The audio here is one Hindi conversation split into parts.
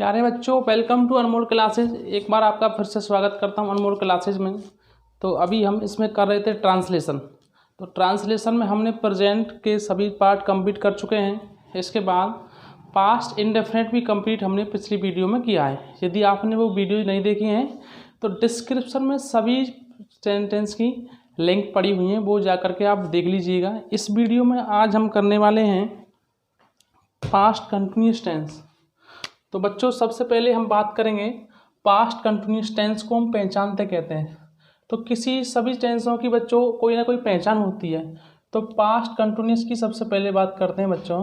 प्यारे बच्चों, वेलकम टू अनमोल क्लासेज। एक बार आपका फिर से स्वागत करता हूं अनमोल क्लासेज में। तो अभी हम इसमें कर रहे थे ट्रांसलेशन। तो ट्रांसलेशन में हमने प्रेजेंट के सभी पार्ट कंप्लीट कर चुके हैं। इसके बाद पास्ट इंडेफिनिट भी कंप्लीट हमने पिछली वीडियो में किया है। यदि आपने वो वीडियो नहीं देखी हैं तो डिस्क्रिप्शन में सभी सेंटेंस की लिंक पड़ी हुई हैं, वो जा करके आप देख लीजिएगा। इस वीडियो में आज हम करने वाले हैं पास्ट कंटिन्यूअस टेंस। तो बच्चों, सबसे पहले हम बात करेंगे पास्ट कंटिन्यूअस टेंस को हम पहचानते कहते हैं। तो सभी टेंसों की बच्चों कोई ना कोई पहचान होती है। तो पास्ट कंटिन्यूअस की सबसे पहले बात करते हैं बच्चों।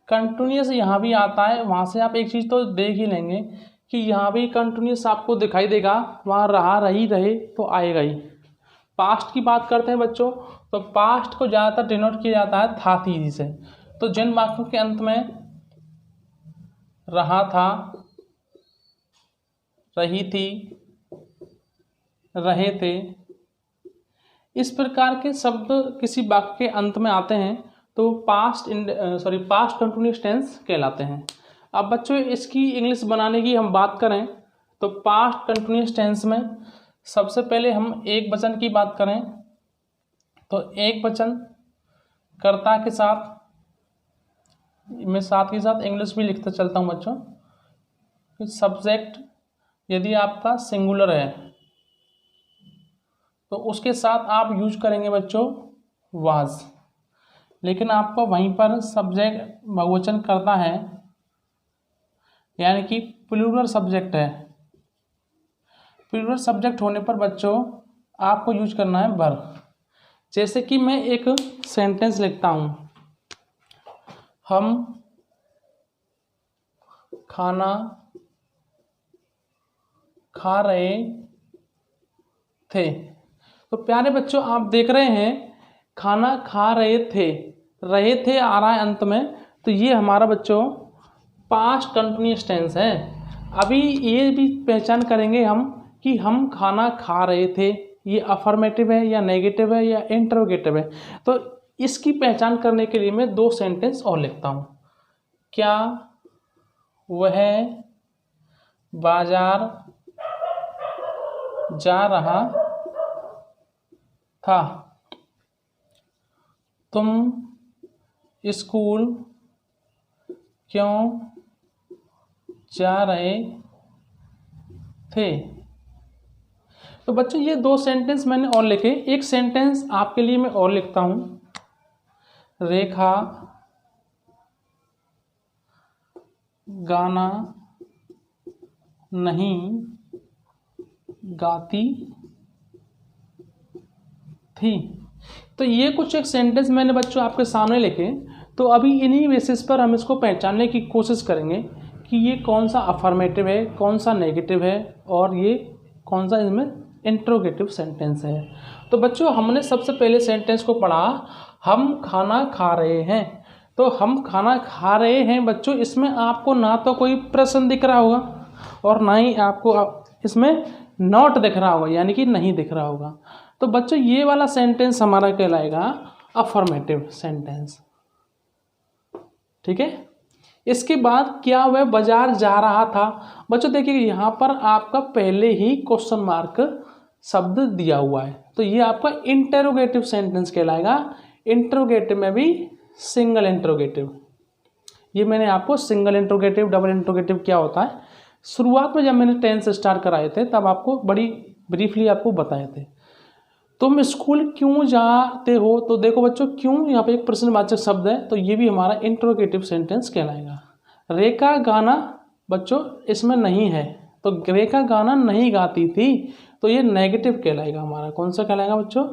कंटिन्यूअस यहाँ भी आता है, वहाँ से आप एक चीज़ तो देख ही लेंगे कि यहाँ भी कंटिन्यूअस आपको दिखाई देगा, वहाँ रहा रही रहे तो आएगा ही। पास्ट की बात करते हैं बच्चों, तो पास्ट को ज़्यादातर डिनोट किया जाता है था थी से। तो जिन वाक्यों के अंत में रहा था, रही थी, रहे थे, इस प्रकार के शब्द किसी वाक्य के अंत में आते हैं तो पास्ट कंटिन्यूअस टेंस कहलाते हैं। अब बच्चों, इसकी इंग्लिश बनाने की हम बात करें तो पास्ट कंटिन्यूअस टेंस में सबसे पहले हम एक वचन की बात करें तो एक वचन कर्ता के साथ, मैं साथ ही साथ इंग्लिश भी लिखते चलता हूँ बच्चों। सब्जेक्ट यदि आपका सिंगुलर है तो उसके साथ आप यूज करेंगे बच्चों वाज। लेकिन आपको वहीं पर सब्जेक्ट बहुवचन करता है, यानी कि प्लूरल सब्जेक्ट है। प्लूरल सब्जेक्ट होने पर बच्चों आपको यूज करना है वर। जैसे कि मैं एक सेंटेंस लिखता हूँ, हम खाना खा रहे थे। तो प्यारे बच्चों, आप देख रहे हैं खाना खा रहे थे आ रहा है अंत में, तो ये हमारा बच्चों पास्ट कंटिन्यूअस टेंस है। अभी ये भी पहचान करेंगे हम कि हम खाना खा रहे थे, ये अफर्मेटिव है या नेगेटिव है या इंटरोगेटिव है। तो इसकी पहचान करने के लिए मैं दो सेंटेंस और लिखता हूँ। क्या वह बाजार जा रहा था? तुम स्कूल क्यों जा रहे थे? तो बच्चों, ये दो सेंटेंस मैंने और लिखे। एक सेंटेंस आपके लिए मैं और लिखता हूँ। रेखा गाना नहीं गाती थी। तो ये कुछ एक सेंटेंस मैंने बच्चों आपके सामने लिखे। तो अभी इन्हीं बेसिस पर हम इसको पहचानने की कोशिश करेंगे कि ये कौन सा अफर्मेटिव है, कौन सा नेगेटिव है और ये कौन सा इसमें इंट्रोगेटिव सेंटेंस है। तो बच्चों, हमने सबसे पहले सेंटेंस को पढ़ा, हम खाना खा रहे हैं। तो हम खाना खा रहे हैं बच्चों, इसमें आपको ना तो कोई प्रश्न दिख रहा होगा और ना ही आपको इसमें नॉट दिख रहा होगा, यानी कि नहीं दिख रहा होगा। तो बच्चों, ये वाला सेंटेंस हमारा कहलाएगा अफर्मेटिव सेंटेंस। ठीक है। इसके बाद क्या वह बाजार जा रहा था? बच्चों देखिए, यहाँ पर आपका पहले ही क्वेश्चन मार्क शब्द दिया हुआ है, तो ये आपका इंटरोगेटिव सेंटेंस कहलाएगा। इंटरोगेटिव में भी सिंगल इंटरोगेटिव। ये मैंने आपको सिंगल इंटरोगेटिव, डबल इंटरोगेटिव क्या होता है शुरुआत में जब मैंने टेंस स्टार्ट कराए थे तब आपको बड़ी ब्रीफली आपको बताए थे। तुम स्कूल क्यों जाते हो? तो देखो बच्चों, क्यों यहाँ पे एक प्रश्नवाचक शब्द है, तो ये भी हमारा इंटरोगेटिव सेंटेंस कहलाएगा। रेखा गाना बच्चों इसमें नहीं है, तो रेखा गाना नहीं गाती थी, तो ये नेगेटिव कहलाएगा हमारा। कौन सा कहलाएगा बच्चों?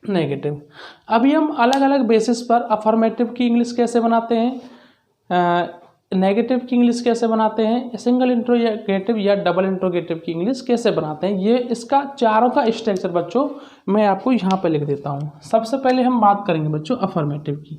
नेगेटिव। अभी हम अलग अलग बेसिस पर अफर्मेटिव की इंग्लिश कैसे बनाते हैं, नेगेटिव की इंग्लिश कैसे बनाते हैं, सिंगल इंट्रोगेटिव या डबल इंट्रोगेटिव की इंग्लिश कैसे बनाते हैं, ये इसका चारों का स्ट्रक्चर बच्चों मैं आपको यहाँ पे लिख देता हूँ। सबसे पहले हम बात करेंगे बच्चों अफर्मेटिव की।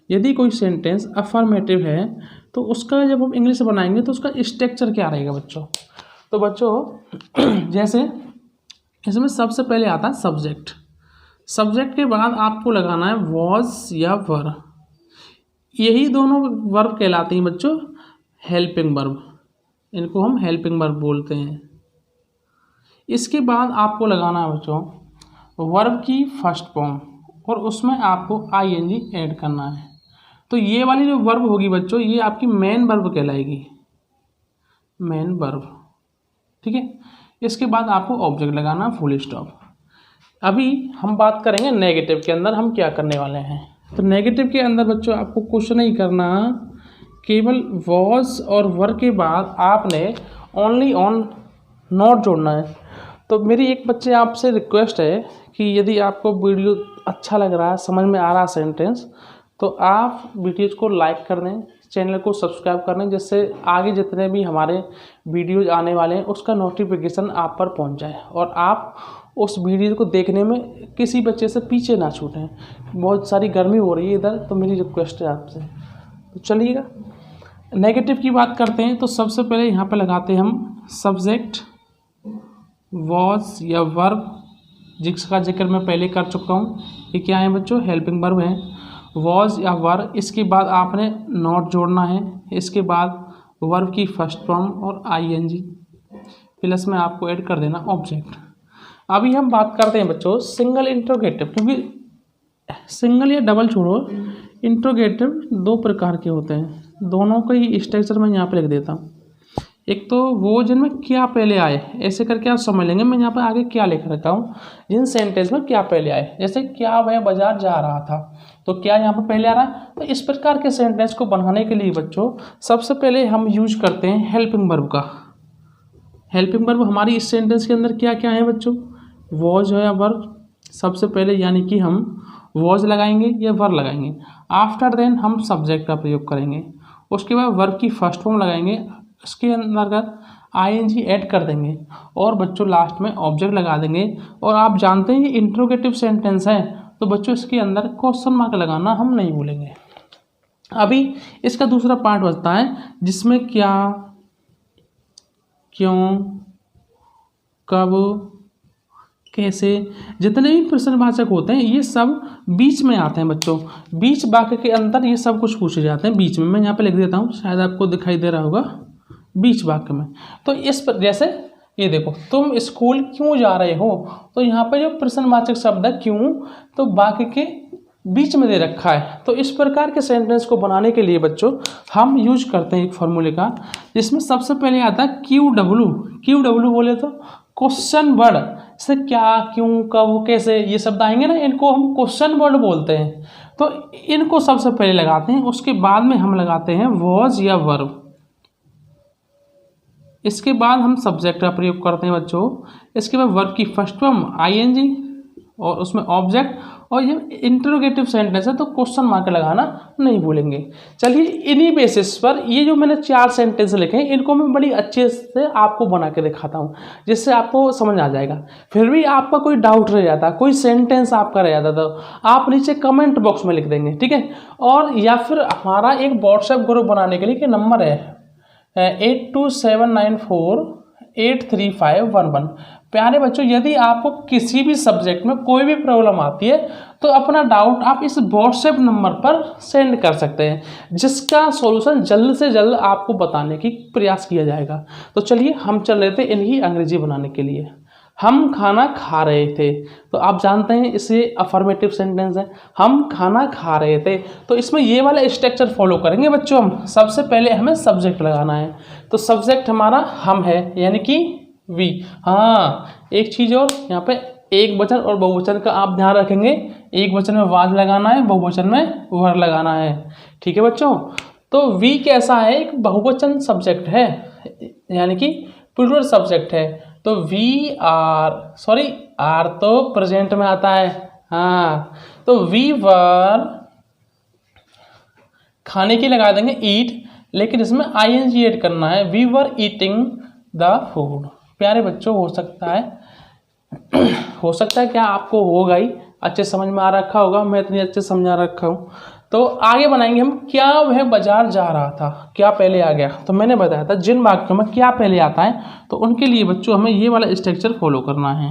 यदि कोई सेंटेंस अफर्मेटिव है तो उसका जब हम इंग्लिश बनाएंगे तो उसका स्ट्रक्चर क्या रहेगा बच्चों? तो बच्चों जैसे इसमें सबसे पहले आता है सब्जेक्ट। सब्जेक्ट के बाद आपको लगाना है वॉज या वर। यही दोनों वर्ब कहलाते हैं बच्चों हेल्पिंग वर्ब। इनको हम हेल्पिंग वर्ब बोलते हैं। इसके बाद आपको लगाना है बच्चों वर्ब की फर्स्ट फॉर्म और उसमें आपको आईएनजी ऐड करना है। तो ये वाली जो वर्ब होगी बच्चों ये आपकी मेन वर्ब कहलाएगी, मेन वर्ब, ठीक है। इसके बाद आपको ऑब्जेक्ट लगाना फुल स्टॉप। अभी हम बात करेंगे नेगेटिव के अंदर हम क्या करने वाले हैं। तो नेगेटिव के अंदर बच्चों आपको कुछ नहीं करना, केवल वॉज और वर के बाद आपने ओनली ऑन नॉट जोड़ना है। तो मेरी एक बच्चे आपसे रिक्वेस्ट है कि यदि आपको वीडियो अच्छा लग रहा है, समझ में आ रहा है सेंटेंस, तो आप वीडियोज को लाइक कर दें, चैनल को सब्सक्राइब कर दें, जिससे आगे जितने भी हमारे वीडियोज आने वाले हैं उसका नोटिफिकेशन आप पर पहुंच जाए और आप उस वीडियो को देखने में किसी बच्चे से पीछे ना छूटें। बहुत सारी गर्मी हो रही है इधर, तो मेरी रिक्वेस्ट है आपसे। तो चलिएगा नेगेटिव की बात करते हैं। तो सबसे पहले यहाँ पे लगाते हैं हम सब्जेक्ट वॉज या वर्ब, जिसका जिक्र मैं पहले कर चुका हूँ। ये क्या है बच्चों, हेल्पिंग वर्ब है, वॉज या वर्ब। इसके बाद आपने नॉट जोड़ना है, इसके बाद वर्ब की फर्स्ट फॉर्म और आईएनजी प्लस में आपको ऐड कर देना ऑब्जेक्ट। अभी हम बात करते हैं बच्चों सिंगल इंट्रोगेटिव, क्योंकि सिंगल या डबल छोड़ो, इंट्रोगेटिव दो प्रकार के होते हैं, दोनों का ही स्ट्रक्चर मैं यहाँ पे लिख देता हूँ। एक तो वो जिनमें क्या पहले आए, ऐसे करके आप समझ लेंगे मैं यहाँ पे आगे क्या लिख रखा हूँ, जिन सेंटेंस में क्या पहले आए। जैसे क्या वह बाजार जा रहा था, तो क्या यहाँ पे पहले आ रहा है। तो इस प्रकार के सेंटेंस को बनाने के लिए बच्चों सबसे पहले हम यूज करते हैं हेल्पिंग वर्ब का। हेल्पिंग वर्ब हमारी इस सेंटेंस के अंदर क्या क्या है बच्चों, वॉज या वर्ब सबसे पहले, यानी कि हम वॉज लगाएंगे या वर्ब लगाएंगे। आफ्टर देन हम सब्जेक्ट का प्रयोग करेंगे, उसके बाद वर्ब की फर्स्ट फॉर्म लगाएंगे, उसके अंतर्गत आईएनजी ऐड कर देंगे और बच्चों लास्ट में ऑब्जेक्ट लगा देंगे। और आप जानते हैं ये इंट्रोगेटिव सेंटेंस है, तो बच्चों इसके अंदर क्वेश्चन मार्क लगाना हम नहीं भूलेंगे। अभी इसका दूसरा पार्ट बचता है जिसमें क्या, क्यों, कब, कैसे, जितने भी प्रश्नवाचक होते हैं ये सब बीच में आते हैं बच्चों। बीच वाक्य के अंदर ये सब कुछ पूछे जाते हैं बीच में। मैं यहाँ पे लिख देता हूँ, शायद आपको दिखाई दे रहा होगा, बीच वाक्य में। तो इस पर जैसे ये देखो, तुम स्कूल क्यों जा रहे हो, तो यहाँ पे जो प्रश्नवाचक शब्द है क्यों, तो वाक्य के बीच में दे रखा है। तो इस प्रकार के सेंटेंस को बनाने के लिए बच्चों हम यूज करते हैं एक फॉर्मूले का, जिसमें सबसे पहले आता है QW। QW बोले तो क्वेश्चन वर्ड, जैसे क्या, क्यों, कब, कैसे, ये शब्द आएंगे ना, इनको हम क्वेश्चन वर्ड बोलते हैं। तो इनको सबसे पहले लगाते हैं, उसके बाद में हम लगाते हैं वॉज या वर्ब। इसके बाद हम सब्जेक्ट का प्रयोग करते हैं बच्चों। इसके बाद वर्ब की फर्स्ट फॉर्म आईएनजी और उसमें ऑब्जेक्ट, और ये इंटरोगेटिव सेंटेंस है तो क्वेश्चन मार्क लगाना नहीं भूलेंगे। चलिए इन्हीं बेसिस पर ये जो मैंने 4 सेंटेंस लिखे हैं इनको मैं बड़ी अच्छे से आपको बना के दिखाता हूँ, जिससे आपको समझ आ जाएगा। फिर भी आपका कोई डाउट रह जाता, कोई सेंटेंस आपका रह जाता, तो आप नीचे कमेंट बॉक्स में लिख देंगे, ठीक है। और या फिर हमारा एक व्हाट्सएप ग्रुप बनाने के लिए कि नंबर है 8279483511। प्यारे बच्चों, यदि आपको किसी भी सब्जेक्ट में कोई भी प्रॉब्लम आती है तो अपना डाउट आप इस व्हाट्सएप नंबर पर सेंड कर सकते हैं, जिसका सॉल्यूशन जल्द से जल्द आपको बताने की प्रयास किया जाएगा। तो चलिए हम चल रहे थे इन्हीं अंग्रेजी बनाने के लिए। हम खाना खा रहे थे, तो आप जानते हैं इसे अफर्मेटिव सेंटेंस है, हम खाना खा रहे थे। तो इसमें ये वाला स्ट्रक्चर फॉलो करेंगे बच्चों हम। सबसे पहले हमें सब्जेक्ट लगाना है, तो सब्जेक्ट हमारा हम है, यानी कि वी। हाँ, एक चीज़ और, यहाँ पे एक वचन और बहुवचन का आप ध्यान रखेंगे। एक वचन में वाज लगाना है, बहुवचन में वर लगाना है, ठीक है बच्चों। तो वी कैसा है, एक बहुवचन सब्जेक्ट है, यानी कि प्लूरल सब्जेक्ट है। तो वी आर, सॉरी आर तो प्रेजेंट में आता है, हाँ, तो वी वर, खाने की लगा देंगे ईट, लेकिन इसमें आईएनजी ऐड करना है, we were eating the food. प्यारे बच्चों, हो सकता है क्या आपको होगा ही अच्छे समझ में आ रखा होगा, मैं इतनी अच्छे समझा रखा हूँ। तो आगे बनाएंगे हम, क्या वह बाजार जा रहा था, क्या पहले आ गया। तो मैंने बताया था जिन वाक्यों में क्या पहले आता है तो उनके लिए बच्चों हमें ये वाला स्ट्रक्चर फॉलो करना है,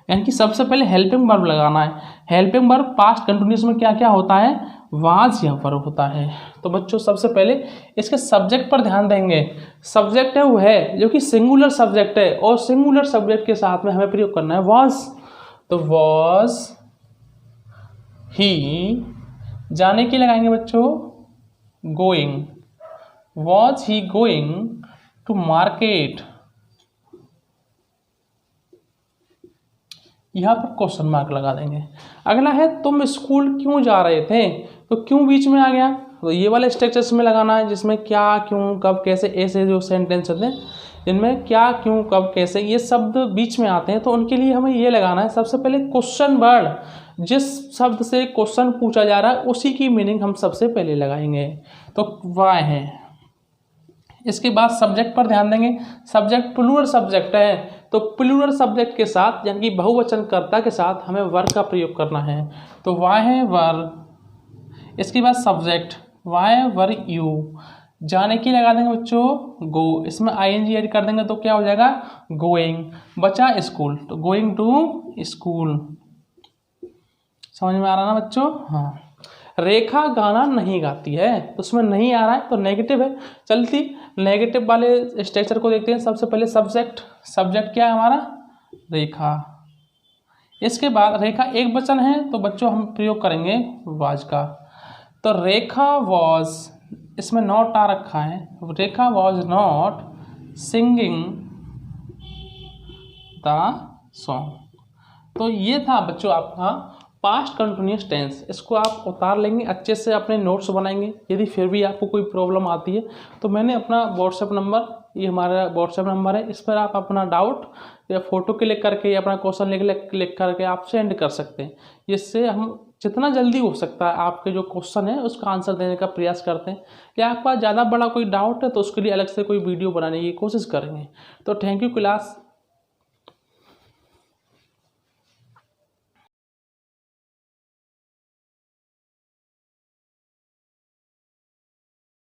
यानी कि सबसे पहले हेल्पिंग वर्ब लगाना है। हेल्पिंग वर्ब पास्ट कंटिन्यूअस में क्या क्या होता है, वाज यहाँ पर होता है। तो बच्चों सबसे पहले इसके सब्जेक्ट पर ध्यान देंगे। सब्जेक्ट है वो है जो कि सिंगुलर सब्जेक्ट है, और सिंगुलर सब्जेक्ट के साथ में हमें प्रयोग करना है वाज। तो वाज ही, जाने की लगाएंगे बच्चों going, was he going to market. यहाँ पर क्वेश्चन मार्क लगा देंगे। अगला है तुम स्कूल क्यों जा रहे थे, तो क्यों बीच में आ गया, तो ये वाले स्ट्रक्चर्स में लगाना है जिसमें क्या क्यों कब कैसे ऐसे जो सेंटेंस होते हैं इनमें क्या क्यों कब कैसे ये शब्द बीच में आते हैं, तो उनके लिए हमें ये लगाना है। सबसे पहले क्वेश्चन वर्ड, जिस शब्द से क्वेश्चन पूछा जा रहा है उसी की मीनिंग हम सबसे पहले लगाएंगे। तो वाई है। इसके बाद सब्जेक्ट पर ध्यान देंगे। सब्जेक्ट प्लूरल सब्जेक्ट है, तो प्लूरल सब्जेक्ट के साथ यानी कि बहुवचन कर्ता के साथ हमें वर का प्रयोग करना है। तो वाई है वर। इसके बाद सब्जेक्ट वाई वर यू, जाने की लगा देंगे बच्चों गो, इसमें आईएनजी ऐड कर देंगे तो क्या हो जाएगा गोइंग। बचा स्कूल, तो गोइंग टू स्कूल। समझ में आ रहा ना बच्चों? हाँ। रेखा गाना नहीं गाती है, तो उसमें नहीं आ रहा है तो नेगेटिव है। चलती नेगेटिव वाले स्ट्रक्चर को देखते हैं। सबसे पहले सब्जेक्ट, सब्जेक्ट क्या है हमारा रेखा। इसके बाद रेखा एक वचन है तो बच्चों हम प्रयोग करेंगे वाज का। तो रेखा वॉज, इसमें नॉट आ रखा है, Rekha was not singing the song. तो ये था बच्चों आपका पास्ट कंटिन्यूस टेंस। इसको आप उतार लेंगे, अच्छे से अपने नोट्स बनाएंगे। यदि फिर भी आपको कोई प्रॉब्लम आती है तो मैंने अपना व्हाट्सएप नंबर, ये हमारा व्हाट्सएप नंबर है, इस पर आप अपना डाउट या फोटो क्लिक करके या अपना क्वेश्चन लिख करके आप सेंड कर सकते हैं। इससे हम जितना जल्दी हो सकता है आपके जो क्वेश्चन है उसका आंसर देने का प्रयास करते हैं। या आपका ज़्यादा बड़ा कोई डाउट है तो उसके लिए अलग से कोई वीडियो बनाने की कोशिश करेंगे। तो थैंक यू क्लास।